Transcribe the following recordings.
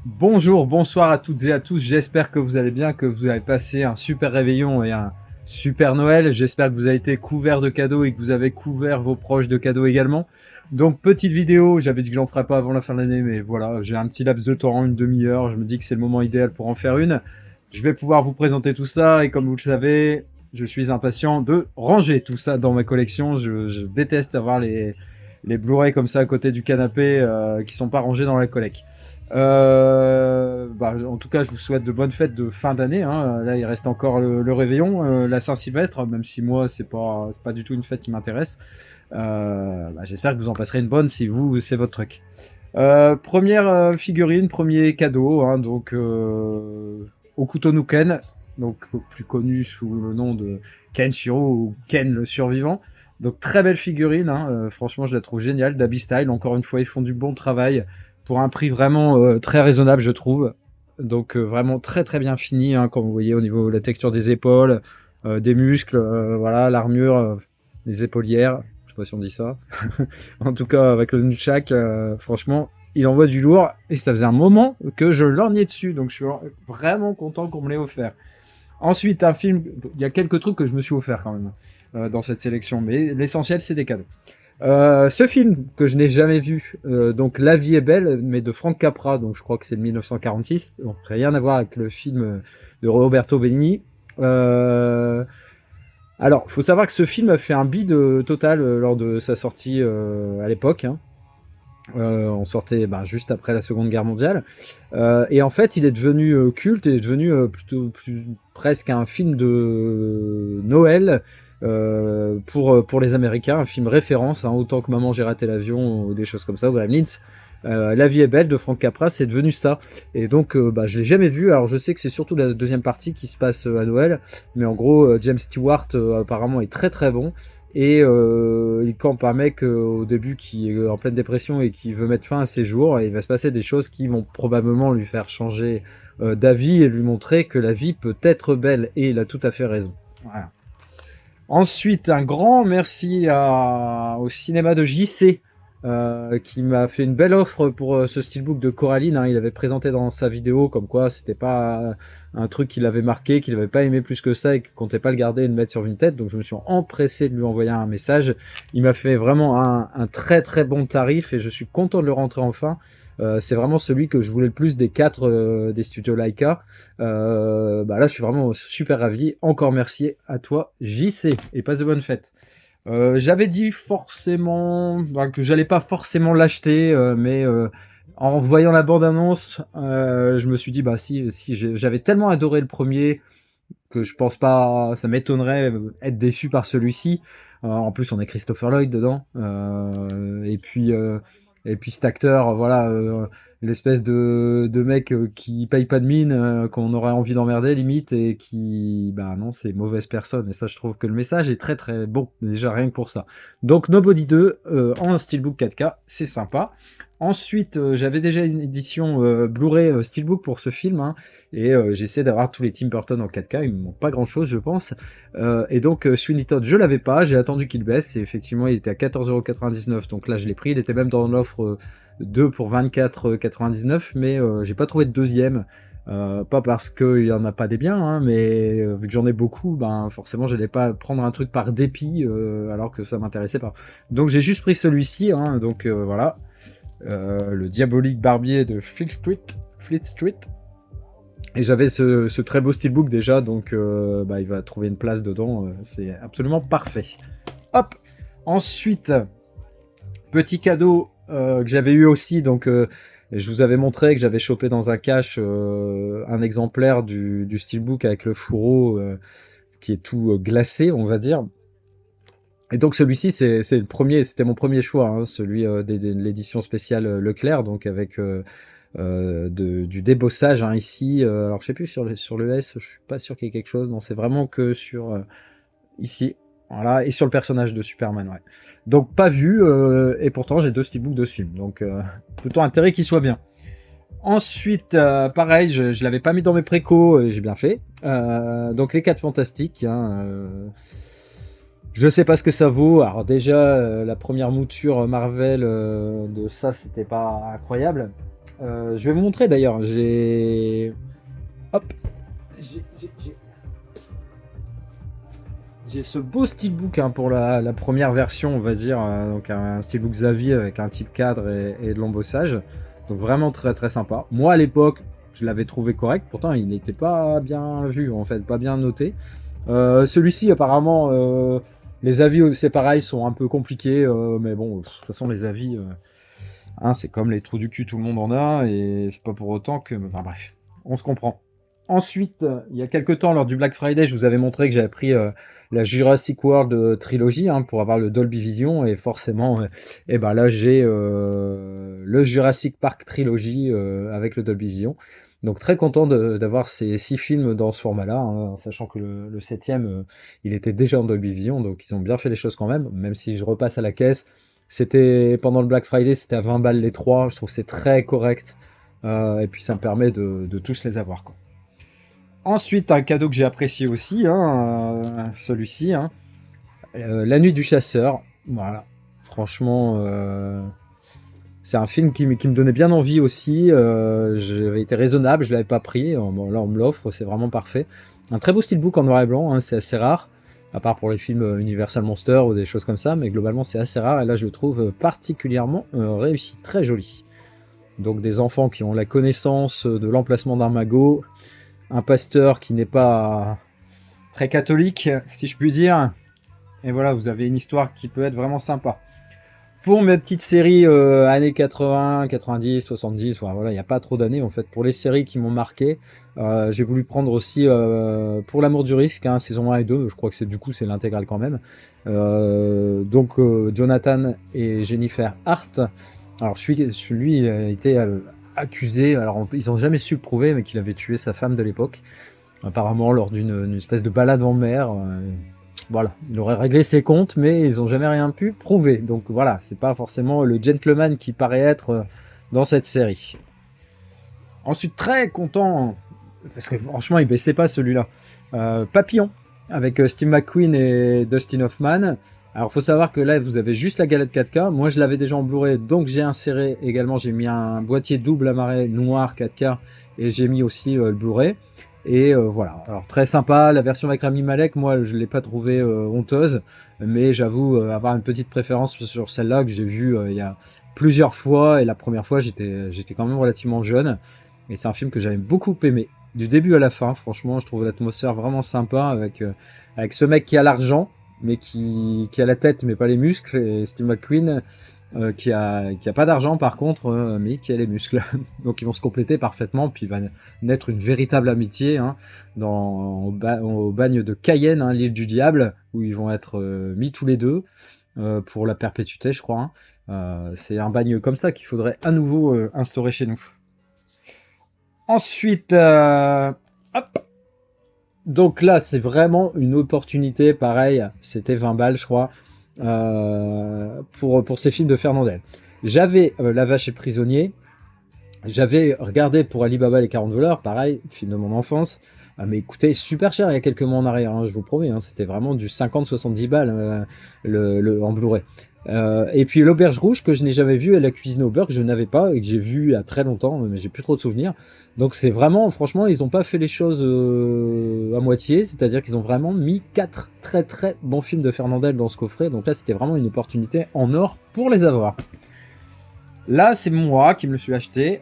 Bonjour, bonsoir à toutes et à tous. J'espère que vous allez bien, que vous avez passé un super réveillon et un super Noël. J'espère que vous avez été couverts de cadeaux et que vous avez couvert vos proches de cadeaux également. Donc, petite vidéo. J'avais dit que j'en ferais pas avant la fin de l'année, mais voilà, j'ai un petit laps de temps, une demi-heure. Je me dis que c'est le moment idéal pour en faire une. Je vais pouvoir vous présenter tout ça et comme vous le savez, je suis impatient de ranger tout ça dans ma collection. Je déteste avoir les Blu-ray comme ça à côté du canapé qui sont pas rangés dans la collecte. En tout cas, je vous souhaite de bonnes fêtes de fin d'année. Hein. Là, il reste encore le réveillon, la Saint-Sylvestre, même si moi, c'est pas du tout une fête qui m'intéresse. J'espère que vous en passerez une bonne si vous, c'est votre truc. Première figurine, premier cadeau, hein, donc Okuto no Ken, donc plus connu sous le nom de Kenshiro ou Ken le survivant. Donc très belle figurine, hein, franchement je la trouve géniale, d'Aby Style, encore une fois ils font du bon travail pour un prix vraiment très raisonnable je trouve. Donc vraiment très très bien fini, hein, comme vous voyez au niveau de la texture des épaules, des muscles, voilà l'armure, les épaulières, je sais pas si on dit ça. En tout cas avec le nunchak, franchement il envoie du lourd et ça faisait un moment que je lorgnais dessus, donc je suis vraiment content qu'on me l'ait offert. Ensuite, un film, il y a quelques trucs que je me suis offert quand même dans cette sélection, mais l'essentiel c'est des cadeaux. Ce film que je n'ai jamais vu, donc La vie est belle, mais de Frank Capra, donc je crois que c'est de 1946, donc rien à voir avec le film de Roberto Benigni. Alors, faut savoir que ce film a fait un bide total lors de sa sortie à l'époque. Hein. On sortait juste après la Seconde Guerre mondiale. Et en fait, il est devenu culte et est devenu presque un film de Noël pour les Américains, un film référence, hein, autant que Maman j'ai raté l'avion ou des choses comme ça, ou Gremlins. La vie est belle de Frank Capra, c'est devenu ça. Et donc, je l'ai jamais vu. Alors, je sais que c'est surtout la deuxième partie qui se passe à Noël, mais en gros, James Stewart apparemment est très très bon. Et il campe un mec au début qui est en pleine dépression et qui veut mettre fin à ses jours. Et il va se passer des choses qui vont probablement lui faire changer d'avis et lui montrer que la vie peut être belle. Et il a tout à fait raison. Voilà. Ensuite, un grand merci au cinéma de JC qui m'a fait une belle offre pour ce steelbook de Coraline. Hein. Il avait présenté dans sa vidéo comme quoi c'était pas un truc qu'il avait marqué, qu'il avait pas aimé plus que ça et qu'il comptait pas le garder et le mettre sur Vinted. Donc je me suis empressé de lui envoyer un message. Il m'a fait vraiment un très très bon tarif et je suis content de le rentrer enfin. C'est vraiment celui que je voulais le plus des 4 des studios Laika. Là, je suis vraiment super ravi. Encore merci à toi, JC, et passe de bonnes fêtes. J'avais dit forcément que j'allais pas forcément l'acheter, mais en voyant la bande-annonce, je me suis dit si j'avais tellement adoré le premier que je pense pas, ça m'étonnerait être déçu par celui-ci. En plus, on a Christopher Lloyd dedans, et puis cet acteur, voilà, l'espèce de mec qui paye pas de mine, qu'on aurait envie d'emmerder limite, et qui, non, c'est mauvaise personne. Et ça, je trouve que le message est très très bon, déjà rien que pour ça. Donc Nobody 2 en steelbook 4K, c'est sympa. Ensuite, j'avais déjà une édition Blu-ray Steelbook pour ce film, hein, et j'essaie d'avoir tous les Tim Burton en 4K, il me manque pas grand chose je pense. Et donc Sweeney Todd je l'avais pas, j'ai attendu qu'il baisse, et effectivement il était à 14,99€, donc là je l'ai pris, il était même dans l'offre 2 pour 24,99€, mais j'ai pas trouvé de deuxième. Pas parce qu'il y en a pas des biens, hein, mais vu que j'en ai beaucoup, forcément j'allais pas prendre un truc par dépit alors que ça m'intéressait pas. Donc j'ai juste pris celui-ci, hein, donc voilà. Le diabolique barbier de Fleet Street. Et j'avais ce très beau steelbook déjà, donc il va trouver une place dedans, c'est absolument parfait. Hop. Ensuite, petit cadeau que j'avais eu aussi, donc je vous avais montré que j'avais chopé dans un cache un exemplaire du steelbook avec le fourreau qui est tout glacé, on va dire. Et donc celui-ci, c'est le premier, c'était mon premier choix, hein, celui de l'édition spéciale Leclerc, donc avec du débossage, hein, ici. Alors je sais plus sur le S, je suis pas sûr qu'il y ait quelque chose. Non, c'est vraiment que sur ici, voilà, et sur le personnage de Superman, ouais. Donc pas vu, et pourtant j'ai 2 steelbooks de ce film, donc plutôt intérêt qu'il soit bien. Ensuite, pareil, je l'avais pas mis dans mes précos, et j'ai bien fait. Donc les 4 fantastiques, hein, je sais pas ce que ça vaut. Alors déjà, la première mouture Marvel de ça, c'était pas incroyable. Je vais vous montrer d'ailleurs. Hop, j'ai ce beau steelbook hein, pour la première version, on va dire. Donc un steelbook Xavier avec un type cadre et de l'embossage. Donc vraiment très très sympa. Moi à l'époque, je l'avais trouvé correct. Pourtant, il n'était pas bien vu, en fait, pas bien noté. Celui-ci, apparemment, les avis, c'est pareil, sont un peu compliqués. Mais bon, de toute façon, les avis, hein, c'est comme les trous du cul, tout le monde en a. Et c'est pas pour autant que... Enfin bref, on se comprend. Ensuite, il y a quelques temps, lors du Black Friday, je vous avais montré que j'avais pris la Jurassic World trilogie hein, pour avoir le Dolby Vision. Et forcément, et ben là, j'ai le Jurassic Park trilogie avec le Dolby Vision. Donc très content d'avoir ces 6 films dans ce format-là, hein, sachant que le 7e, il était déjà en Dolby Vision, donc ils ont bien fait les choses quand même si je repasse à la caisse. C'était pendant le Black Friday, c'était à 20 balles les 3, je trouve que c'est très correct, et puis ça me permet de tous les avoir, quoi. Ensuite, un cadeau que j'ai apprécié aussi, hein, celui-ci, hein, La Nuit du Chasseur, voilà, franchement... c'est un film qui me donnait bien envie aussi. J'avais été raisonnable, je l'avais pas pris. Bon, là, on me l'offre, c'est vraiment parfait. Un très beau steelbook en noir et blanc, hein, c'est assez rare, à part pour les films Universal Monster ou des choses comme ça, mais globalement, c'est assez rare. Et là, je le trouve particulièrement réussi, très joli. Donc, des enfants qui ont la connaissance de l'emplacement d'un magot, un pasteur qui n'est pas très catholique, si je puis dire. Et voilà, vous avez une histoire qui peut être vraiment sympa. Pour mes petites séries années 80, 90, 70, voilà, il n'y a pas trop d'années en fait. Pour les séries qui m'ont marqué, j'ai voulu prendre aussi Pour l'amour du risque, hein, saison 1 et 2, je crois que c'est du coup c'est l'intégrale quand même. Donc Jonathan et Jennifer Hart. Alors lui a été accusé, alors ils n'ont jamais su le prouver, mais qu'il avait tué sa femme de l'époque, apparemment lors d'une espèce de balade en mer. Voilà, il aurait réglé ses comptes, mais ils n'ont jamais rien pu prouver. Donc voilà, c'est pas forcément le gentleman qui paraît être dans cette série. Ensuite, très content, parce que franchement, il baissait pas celui-là. Papillon, avec Steve McQueen et Dustin Hoffman. Alors, faut savoir que là, vous avez juste la galette 4K. Moi, je l'avais déjà en Blu-ray, donc j'ai inséré également, j'ai mis un boîtier double amarré noir 4K, et j'ai mis aussi le Blu-ray. Et voilà, alors très sympa, la version avec Rami Malek, moi je l'ai pas trouvée honteuse, mais j'avoue avoir une petite préférence sur celle-là que j'ai vue il y a plusieurs fois, et la première fois j'étais quand même relativement jeune, et c'est un film que j'avais beaucoup aimé, du début à la fin, franchement je trouve l'atmosphère vraiment sympa, avec ce mec qui a l'argent, mais qui a la tête mais pas les muscles, et Steve McQueen qui a pas d'argent par contre, mais qui a les muscles. Donc ils vont se compléter parfaitement, puis il va naître une véritable amitié hein, au bagne de Cayenne, hein, l'île du diable, où ils vont être mis tous les deux pour la perpétuité, je crois. Hein. C'est un bagne comme ça qu'il faudrait à nouveau instaurer chez nous. Ensuite, hop. Donc là, c'est vraiment une opportunité, pareil, c'était 20 balles, je crois. Pour ces films de Fernandel. J'avais La Vache et le Prisonnier, j'avais regardé pour Alibaba les 40 voleurs, pareil, film de mon enfance, mais écoutez, super cher il y a quelques mois en arrière, hein, je vous promets, hein, c'était vraiment du 50-70 balles en Blu-ray. Et puis l'Auberge Rouge que je n'ai jamais vu et La Cuisine au beurre que je n'avais pas et que j'ai vu il y a très longtemps, mais j'ai plus trop de souvenirs. Donc c'est vraiment, franchement, ils n'ont pas fait les choses à moitié, c'est-à-dire qu'ils ont vraiment mis 4 très très bons films de Fernandel dans ce coffret, donc là c'était vraiment une opportunité en or pour les avoir. Là c'est moi qui me le suis acheté,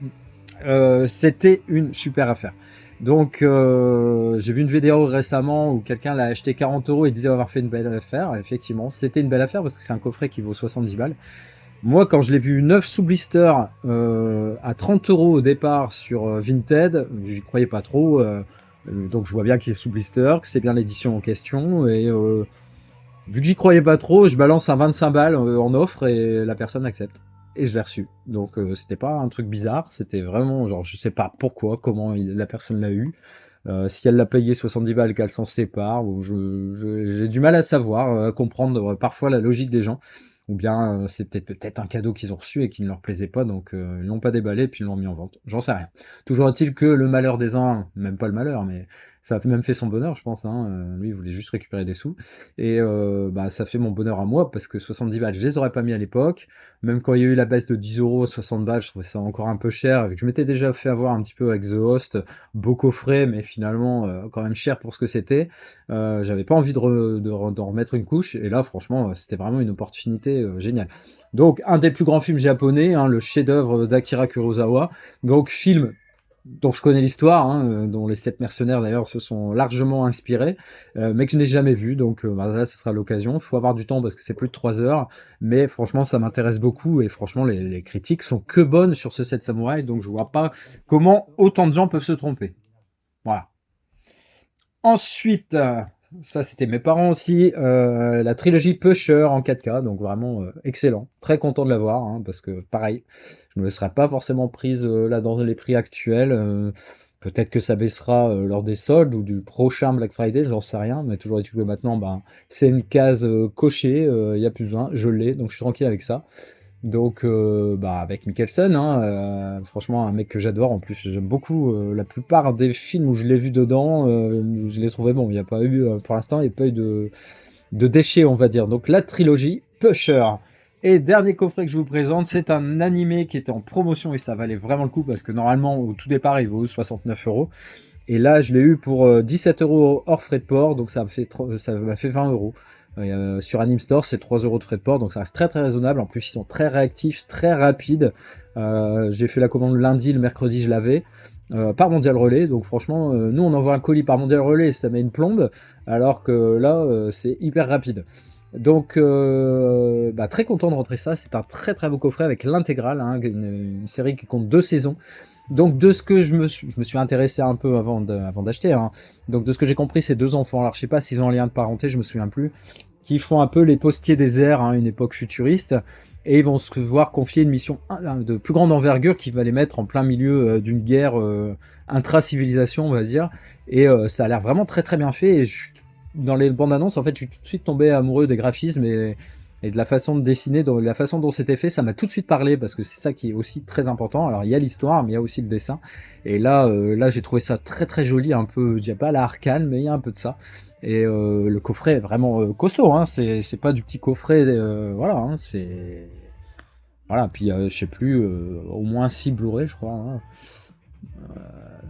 c'était une super affaire. Donc j'ai vu une vidéo récemment où quelqu'un l'a acheté 40 € et disait avoir fait une belle affaire. Effectivement, c'était une belle affaire parce que c'est un coffret qui vaut 70 balles. Moi, quand je l'ai vu neuf sous blister à 30 € au départ sur Vinted, j'y croyais pas trop. Donc je vois bien qu'il est sous blister, que c'est bien l'édition en question. Et vu que j'y croyais pas trop, je balance un 25 balles en offre et la personne accepte. Et je l'ai reçu. Donc c'était pas un truc bizarre, c'était vraiment genre je sais pas pourquoi, comment la personne l'a eu. Si elle l'a payé 70 balles qu'elle s'en sépare, ou j'ai du mal à savoir, à comprendre parfois la logique des gens. Ou bien c'est peut-être un cadeau qu'ils ont reçu et qui ne leur plaisait pas, donc ils l'ont pas déballé et puis ils l'ont mis en vente. J'en sais rien. Toujours est-il que le malheur des uns, même pas le malheur, mais Ça a même fait son bonheur, je pense, hein. Lui, il voulait juste récupérer des sous et bah, ça fait mon bonheur à moi parce que 70 balles, je les aurais pas mis à l'époque. Même quand il y a eu la baisse de 10 €, 60 balles, je trouvais ça encore un peu cher. Vu que je m'étais déjà fait avoir un petit peu avec The Host, beau coffret, mais finalement, quand même cher pour ce que c'était. J'avais pas envie d'en remettre une couche et là, franchement, c'était vraiment une opportunité, géniale. Donc un des plus grands films japonais, hein, le chef-d'œuvre d'Akira Kurosawa. Donc film dont je connais l'histoire, hein, dont les 7 mercenaires d'ailleurs se sont largement inspirés, mais que je n'ai jamais vu, donc bah, là, ce sera l'occasion. Il faut avoir du temps parce que c'est plus de 3 heures, mais franchement, ça m'intéresse beaucoup et franchement, les critiques sont que bonnes sur ce 7 samouraïs, donc je vois pas comment autant de gens peuvent se tromper. Voilà. Ensuite, ça c'était mes parents aussi, la trilogie Pusher en 4K, donc vraiment excellent. Très content de l'avoir, hein, parce que pareil, je ne me serais pas forcément prise là dans les prix actuels. Peut-être que ça baissera lors des soldes ou du prochain Black Friday, j'en sais rien, mais toujours est-il que maintenant, ben, c'est une case cochée, il n'y a plus besoin, je l'ai, donc je suis tranquille avec ça. Donc, bah, avec Mikkelsen, hein, franchement un mec que j'adore. En plus, j'aime beaucoup la plupart des films où je l'ai vu dedans, je l'ai trouvé bon. Il n'y a pas eu, pour l'instant, il n'y a pas eu de déchets, on va dire. Donc la trilogie Pusher. Et dernier coffret que je vous présente, c'est un animé qui était en promotion et ça valait vraiment le coup parce que normalement, au tout départ, il vaut 69 €. Et là, je l'ai eu pour 17 € hors frais de port, donc ça m'a fait 20 €. Sur Anime Store, c'est 3 € de frais de port, donc ça reste très très raisonnable. En plus, ils sont très réactifs, très rapides. J'ai fait la commande lundi, le mercredi, je l'avais. Par Mondial Relais, donc franchement, nous on envoie un colis par Mondial Relais, ça met une plombe, alors que là, c'est hyper rapide. Donc, bah, très content de rentrer ça. C'est un très très beau coffret avec l'intégrale, hein, une série qui compte 2 saisons. Donc de ce que je me suis intéressé un peu avant d'acheter, hein. Donc de ce que j'ai compris, ces 2 enfants, alors je sais pas s'ils ont un lien de parenté, je me souviens plus, qui font un peu les postiers des airs, hein, une époque futuriste, et ils vont se voir confier une mission de plus grande envergure qui va les mettre en plein milieu d'une guerre intra-civilisation, on va dire. Et ça a l'air vraiment très très bien fait. Et dans les bandes annonces, en fait, je suis tout de suite tombé amoureux des graphismes et de la façon de dessiner, de la façon dont c'était fait, ça m'a tout de suite parlé parce que c'est ça qui est aussi très important. Alors il y a l'histoire, mais il y a aussi le dessin. Et là j'ai trouvé ça très très joli, un peu, je dirais pas la Arcane, mais il y a un peu de ça. Et le coffret est vraiment costaud, hein. C'est pas du petit coffret, voilà, hein, c'est voilà. Puis je sais plus, au moins 6 Blu-ray, je crois, hein.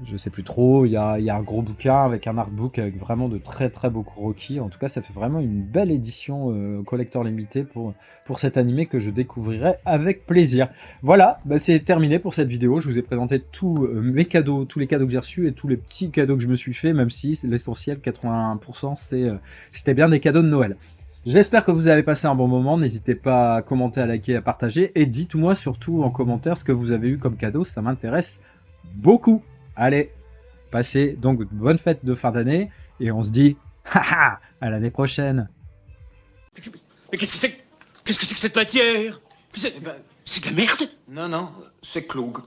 Je sais plus trop, il y a un gros bouquin avec un artbook avec vraiment de très très beaux croquis. En tout cas, ça fait vraiment une belle édition collector limitée pour cet animé que je découvrirai avec plaisir. Voilà, bah c'est terminé pour cette vidéo. Je vous ai présenté tous mes cadeaux, tous les cadeaux que j'ai reçus et tous les petits cadeaux que je me suis fait, même si l'essentiel, 81%, c'était bien des cadeaux de Noël. J'espère que vous avez passé un bon moment, n'hésitez pas à commenter, à liker, à partager, et dites-moi surtout en commentaire ce que vous avez eu comme cadeau, ça m'intéresse beaucoup. Allez, passez donc de bonnes fêtes de fin d'année, et on se dit haha à l'année prochaine. Mais qu'est-ce que c'est que cette matière? C'est de la merde? Non, non, c'est Cloug.